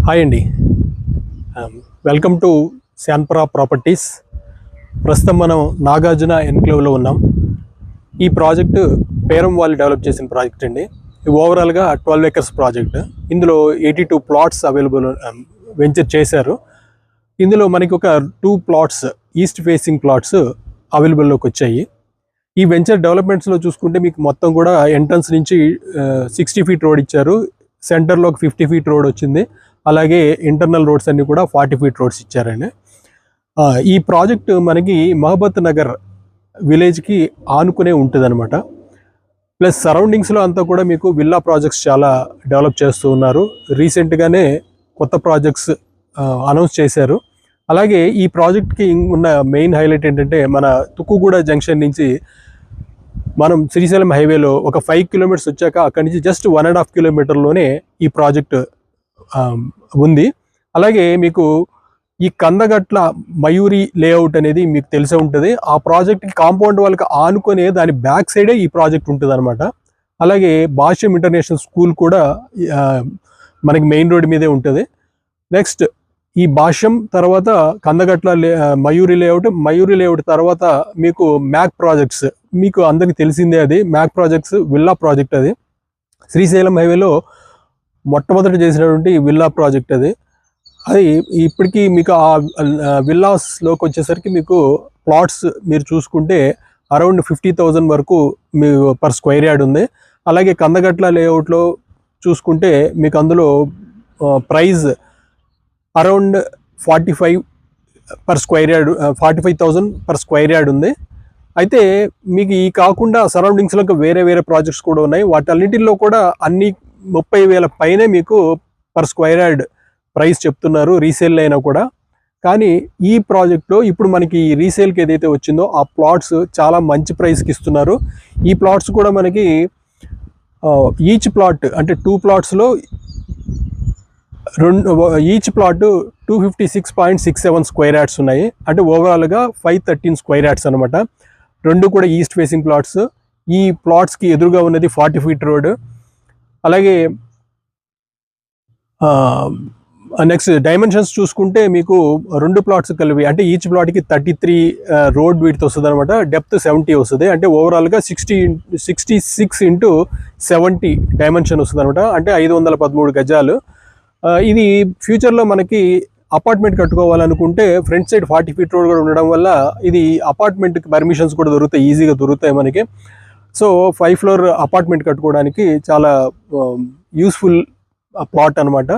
Hi అండి. Welcome to Sanpura properties. ప్రస్తుతం మనం నాగార్జున ఎన్క్లేవ్లో ఉన్నాం. ఈ ప్రాజెక్టు పేరం వాళ్ళు డెవలప్ చేసిన ప్రాజెక్ట్ అండి. ఓవరాల్గా 12 acres ప్రాజెక్ట్. ఇందులో 82 plots అవైలబుల్ వెంచర్ చేశారు. ఇందులో మనకి ఒక 2 plots ఈస్ట్ ఫేసింగ్ ప్లాట్స్ అవైలబుల్లోకి వచ్చాయి. ఈ వెంచర్ డెవలప్మెంట్స్లో చూసుకుంటే మీకు మొత్తం కూడా ఎంట్రన్స్ నుంచి 60 feet రోడ్ ఇచ్చారు. సెంటర్లో ఒక 50 feet రోడ్ వచ్చింది. అలాగే ఇంటర్నల్ రోడ్స్ అన్ని కూడా 40 feet రోడ్స్ ఇచ్చారండి. ఈ ప్రాజెక్ట్ మనకి మహబత్ నగర్ విలేజ్కి ఆనుకునే ఉంటుంది అనమాట. ప్లస్ సరౌండింగ్స్లో అంతా కూడా మీకు విల్లా ప్రాజెక్ట్స్ చాలా డెవలప్ చేస్తూ ఉన్నారు. రీసెంట్గానే కొత్త ప్రాజెక్ట్స్ అనౌన్స్ చేశారు. అలాగే ఈ ప్రాజెక్ట్కి ఉన్న మెయిన్ హైలైట్ ఏంటంటే మన తుక్కుగూడ జంక్షన్ నుంచి మనం శ్రీశైలం హైవేలో ఒక 5 kilometers వచ్చాక అక్కడి నుంచి జస్ట్ 1.5 kilometerలోనే ఈ ప్రాజెక్ట్ ఉంది. అలాగే మీకు ఈ కందగట్ల మయూరి లేఅవుట్ అనేది మీకు తెలిసే ఉంటుంది. ఆ ప్రాజెక్ట్కి కాంపౌండ్ వాళ్ళకి ఆనుకునే దాని బ్యాక్ సైడే ఈ ప్రాజెక్ట్ ఉంటుంది అనమాట. అలాగే భాష్యం ఇంటర్నేషనల్ స్కూల్ కూడా మనకి మెయిన్ రోడ్ మీదే ఉంటుంది. నెక్స్ట్ ఈ భాష్యం తర్వాత కందగట్ల మయూరి లేఅవుట్ తర్వాత మీకు మ్యాక్ ప్రాజెక్ట్స్, మీకు అందరికీ తెలిసిందే. అది మ్యాక్ ప్రాజెక్ట్స్ విల్లా ప్రాజెక్ట్. అది శ్రీశైలం హైవేలో మొట్టమొదటి చేసినటువంటి విల్లా ప్రాజెక్ట్. అది ఇప్పటికీ మీకు ఆ విల్లాస్లోకి వచ్చేసరికి మీకు ప్లాట్స్ మీరు చూసుకుంటే అరౌండ్ 50,000 వరకు మీకు పర్ స్క్వేర్ యార్డ్ ఉంది. అలాగే కందగట్ల లేఅవుట్లో చూసుకుంటే మీకు అందులో price around 45,000 per square yard ఉంది. అయితే మీకు ఈ కాకుండా సరౌండింగ్స్లో వేరే ప్రాజెక్ట్స్ కూడా ఉన్నాయి. వాటన్నిటిల్లో కూడా అన్ని 30,000 పైనే మీకు పర్ స్క్వేర్ యార్డ్ ప్రైస్ చెప్తున్నారు రీసేల్ అయినా కూడా. కానీ ఈ ప్రాజెక్ట్లో ఇప్పుడు మనకి రీసేల్కి ఏదైతే వచ్చిందో ఆ ప్లాట్స్ చాలా మంచి ప్రైస్కి ఇస్తున్నారు. ఈ ప్లాట్స్ కూడా మనకి ఈచ్ ప్లాట్ అంటే 2 plotsలో ఈచ్ ప్లాట్ 256.67 స్క్వేర్ యార్డ్స్ ఉన్నాయి. అంటే ఓవరాల్గా 513 స్క్వేర్ యార్డ్స్ అనమాట. రెండు కూడా ఈస్ట్ ఫేసింగ్ ప్లాట్స్. ఈ ప్లాట్స్కి ఎదురుగా ఉన్నది 40 feet రోడ్. అలాగే నెక్స్ట్ డైమెన్షన్స్ చూసుకుంటే మీకు 2 plots కలిపి అంటే ఈచ్ ప్లాట్కి 33 రోడ్ విడ్త్ వస్తుంది అనమాట. డెప్త్ 70 వస్తుంది. అంటే ఓవరాల్గా 66x70 డైమెన్షన్ వస్తుంది అనమాట. అంటే 513 గజాలు. ఇది ఫ్యూచర్లో మనకి అపార్ట్మెంట్ కట్టుకోవాలనుకుంటే ఫ్రంట్ సైడ్ 40 feet రోడ్ కూడా ఉండడం వల్ల ఇది అపార్ట్మెంట్కి పర్మిషన్స్ కూడా ఈజీగా దొరుకుతాయి మనకి. సో 5 floor అపార్ట్మెంట్ కట్టుకోవడానికి చాలా యూస్ఫుల్ ప్లాట్ అనమాట.